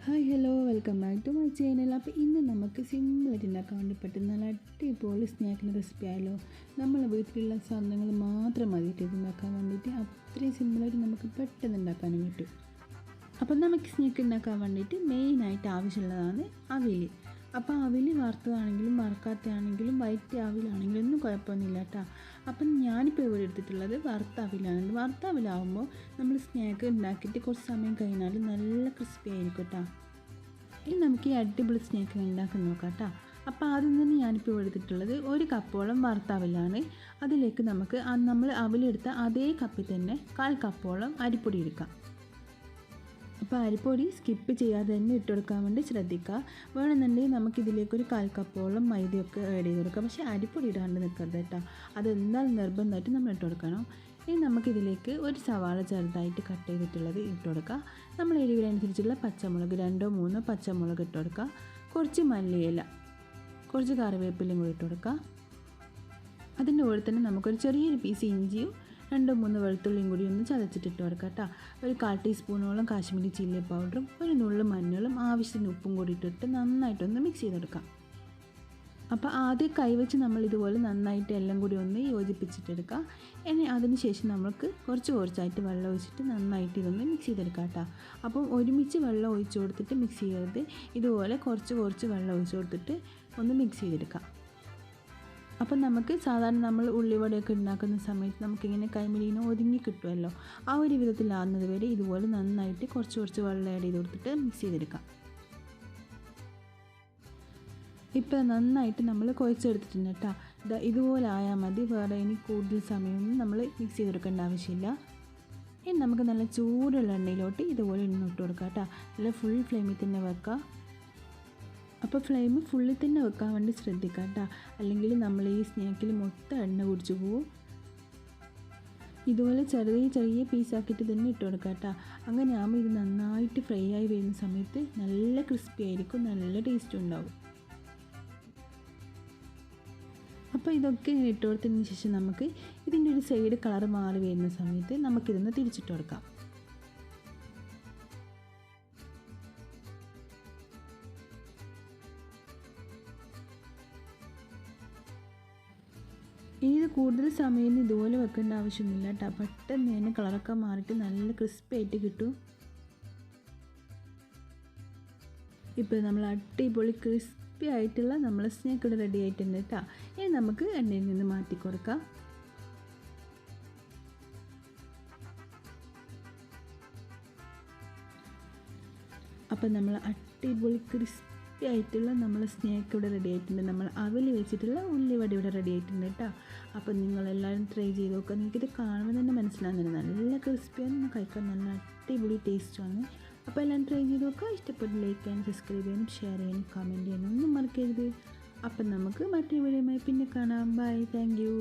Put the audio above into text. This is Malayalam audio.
Hi hello welcome back to my channel. അപ്പോൾ ഇന്ന് നമുക്ക് സിമ്പിളായിട്ട് ഉണ്ടാക്കാൻ വേണ്ടി പറ്റുന്ന നല്ല അടിപൊളി സ്നാക്കിൻ്റെ റെസിപ്പി ആയാലോ. നമ്മളെ വീട്ടിലുള്ള സാധനങ്ങൾ മാത്രം മതിയിട്ട് ഇത് ഉണ്ടാക്കാൻ വേണ്ടിയിട്ട് അത്രയും സിമ്പിളായിട്ട് നമുക്ക് പെട്ടെന്ന് ഉണ്ടാക്കാനും പറ്റും. അപ്പോൾ നമുക്ക് സ്നാക്ക് ഉണ്ടാക്കാൻ വേണ്ടിയിട്ട് മെയിനായിട്ട് ആവശ്യമുള്ളതാണ് അവിൽ. അപ്പോൾ അവിൽ വറുത്തതാണെങ്കിലും വറുക്കാത്തതാണെങ്കിലും വൈറ്റ് അവിലാണെങ്കിലും ഒന്നും കുഴപ്പമൊന്നുമില്ല കേട്ടോ. അപ്പം ഞാനിപ്പോൾ ഇവിടെ എടുത്തിട്ടുള്ളത് വറുത്ത അവിലാണ്. വറുത്ത അവിലാവുമ്പോൾ നമ്മൾ സ്നാക്ക് ഉണ്ടാക്കിയിട്ട് കുറച്ച് സമയം കഴിഞ്ഞാൽ നല്ല ക്രിസ്പി ആയിരിക്കും കേട്ടോ. ഇനി നമുക്ക് ഈ അടിപൊളി സ്നാക്ക് ഉണ്ടാക്കി നോക്കാം കേട്ടോ. അപ്പോൾ ആദ്യം തന്നെ ഞാനിപ്പോൾ ഇവിടെ എടുത്തിട്ടുള്ളത് 1 കപ്പോളം വറുത്ത അവിലാണ്. അതിലേക്ക് നമുക്ക് നമ്മൾ അവിലെടുത്ത അതേ കപ്പിൽ തന്നെ 1/4 കപ്പോളം അരിപ്പൊടി എടുക്കാം. അപ്പോൾ അരിപ്പൊടി സ്കിപ്പ് ചെയ്യാതെ തന്നെ ഇട്ട് കൊടുക്കാൻ വേണ്ടി ശ്രദ്ധിക്കുക. വേണമെന്നുണ്ടെങ്കിൽ നമുക്കിതിലേക്കൊരു 1/4 കപ്പോളം മൈദയൊക്കെ ആഡ് ചെയ്ത് കൊടുക്കാം. പക്ഷേ അരിപ്പൊടി ഇടാണ്ട് നിൽക്കരുത് കേട്ടോ. അതെന്തായാലും നിർബന്ധമായിട്ട് നമ്മൾ ഇട്ട് കൊടുക്കണം. ഇനി നമുക്കിതിലേക്ക് ഒരു സവാള ചെറുതായിട്ട് കട്ട് ചെയ്തിട്ടുള്ളത് ഇട്ട് കൊടുക്കുക. നമ്മൾ എരിവിനനുസരിച്ചുള്ള പച്ചമുളക് 2-3 പച്ചമുളക് ഇട്ട് കൊടുക്കുക. കുറച്ച് മല്ലിയില, കുറച്ച് കറിവേപ്പിലയും കൂടി ഇട്ട് കൊടുക്കുക. അതിൻ്റെ കൂടെ തന്നെ നമുക്കൊരു ചെറിയൊരു പീസ് ഇഞ്ചിയും 2-3 വെളുത്തുള്ളിയും കൂടി ഒന്ന് ചതച്ചിട്ടിട്ട് കൊടുക്കാം കേട്ടോ. ഒരു 1/4 ടീസ്പൂണോളം കാശ്മീരി ചില്ലി പൗഡറും ഒരു നുള്ളു മഞ്ഞളും ആവശ്യത്തിന് ഉപ്പും കൂടി ഇട്ടിട്ട് നന്നായിട്ടൊന്ന് മിക്സ് ചെയ്തെടുക്കാം. അപ്പോൾ ആദ്യം കൈവച്ച് നമ്മൾ ഇതുപോലെ നന്നായിട്ട് എല്ലാം കൂടി ഒന്ന് യോജിപ്പിച്ചിട്ടെടുക്കുക. ഇനി അതിന് ശേഷം നമുക്ക് കുറച്ചായിട്ട് വെള്ളം ഒഴിച്ചിട്ട് നന്നായിട്ട് ഇതൊന്ന് മിക്സ് ചെയ്തെടുക്കാം കേട്ടോ. അപ്പം ഒരുമിച്ച് വെള്ളം ഒഴിച്ച് കൊടുത്തിട്ട് മിക്സ് ചെയ്യരുത്. ഇതുപോലെ കുറച്ച് വെള്ളം ഒഴിച്ച് കൊടുത്തിട്ട് ഒന്ന് മിക്സ് ചെയ്തെടുക്കാം. അപ്പം നമുക്ക് സാധാരണ നമ്മൾ ഉള്ളിവടയൊക്കെ ഉണ്ടാക്കുന്ന സമയത്ത് നമുക്കിങ്ങനെ കൈമലിനെ ഒതുങ്ങി കിട്ടുമല്ലോ. ആ ഒരു വിധത്തിലാകുന്നത് വരെ ഇതുപോലെ നന്നായിട്ട് കുറച്ച് വെള്ളം ആഡ് ചെയ്ത് കൊടുത്തിട്ട് മിക്സ് ചെയ്തെടുക്കാം. ഇപ്പോൾ നന്നായിട്ട് നമ്മൾ കുഴച്ചെടുത്തിട്ടുണ്ട് കേട്ടോ. ഇതുപോലെ ആയാൽ മതി. വേറെ ഇനി കൂടുതൽ സമയമൊന്നും നമ്മൾ മിക്സ് ചെയ്തെടുക്കേണ്ട ആവശ്യമില്ല. ഇനി നമുക്ക് നല്ല ചൂടുള്ള എണ്ണയിലോട്ട് ഇതുപോലെ ഇട്ട് കൊടുക്കാം കേട്ടോ. നല്ല ഫുൾ ഫ്ലെയിമിൽ തന്നെ വെക്കാം. അപ്പോൾ ഫ്ലെയിം ഫുള്ളിൽ തന്നെ വെക്കാൻ വേണ്ടി ശ്രദ്ധിക്കാം കേട്ടോ. അല്ലെങ്കിൽ നമ്മൾ ഈ സ്നാക്കിൽ മൊത്തം എണ്ണ കുടിച്ചു പോകും. ഇതുപോലെ ചെറിയ പീസാക്കിയിട്ട് തന്നെ ഇട്ട് കൊടുക്കാം കേട്ടോ. അങ്ങനെ ആകുമ്പോൾ ഇത് നന്നായിട്ട് ഫ്രൈ ആയി വരുന്ന സമയത്ത് നല്ല ക്രിസ്പി ആയിരിക്കും, നല്ല ടേസ്റ്റും ഉണ്ടാവും. അപ്പോൾ ഇതൊക്കെ ഇട്ട് കൊടുത്തതിന് ശേഷം നമുക്ക് ഇതിൻ്റെ ഒരു സൈഡ് കളർ മാറി വരുന്ന സമയത്ത് നമുക്കിതൊന്ന് തിരിച്ചിട്ട് കൊടുക്കാം. ഇനി ഇത് കൂടുതൽ സമയം ഇതുപോലെ വെക്കേണ്ട ആവശ്യമൊന്നുമില്ല കേട്ടോ. പെട്ടെന്ന് തന്നെ കളറൊക്കെ മാറിയിട്ട് നല്ല ക്രിസ്പി ആയിട്ട് കിട്ടും. ഇപ്പോൾ നമ്മൾ അടിപൊളി ക്രിസ്പി ആയിട്ടുള്ള നമ്മളെ സ്നാക്ക് ഇവിടെ റെഡി ആയിട്ടുണ്ട് കേട്ടോ. ഇനി നമുക്ക് എണ്ണയിൽ നിന്ന് മാറ്റി കൊടുക്കാം. അപ്പം നമ്മൾ അടിപൊളി ക്രിസ്പി ആയിട്ടുള്ള നമ്മളെ സ്നാക്ക് ഇവിടെ റെഡി ആയിട്ടുണ്ട്. നമ്മൾ അവിൽ വെച്ചിട്ടുള്ള ഉള്ളിവട ഇവിടെ റെഡി ആയിട്ടുണ്ട് കേട്ടോ. അപ്പോൾ നിങ്ങളെല്ലാവരും ട്രൈ ചെയ്ത് നോക്കുക. നിങ്ങൾക്കിത് കാണുമ്പോൾ തന്നെ മനസ്സിലാകുന്നുണ്ട് നല്ല ക്രിസ്പിയാണ്, കഴിക്കാൻ നല്ല അടിപൊളി ടേസ്റ്റുമാണ്. അപ്പോൾ എല്ലാവരും ട്രൈ ചെയ്ത് നോക്കുക. ഇഷ്ടപ്പെട്ട് ലൈക്ക് ചെയ്യാനും സബ്സ്ക്രൈബ് ചെയ്യാനും ഷെയർ ചെയ്യാനും കമൻറ്റ് ചെയ്യാനും ഒന്നും മറക്കരുത്. അപ്പം നമുക്ക് മറ്റൊരു വീഡിയോയുമായി പിന്നെ കാണാം. Bye, thank U.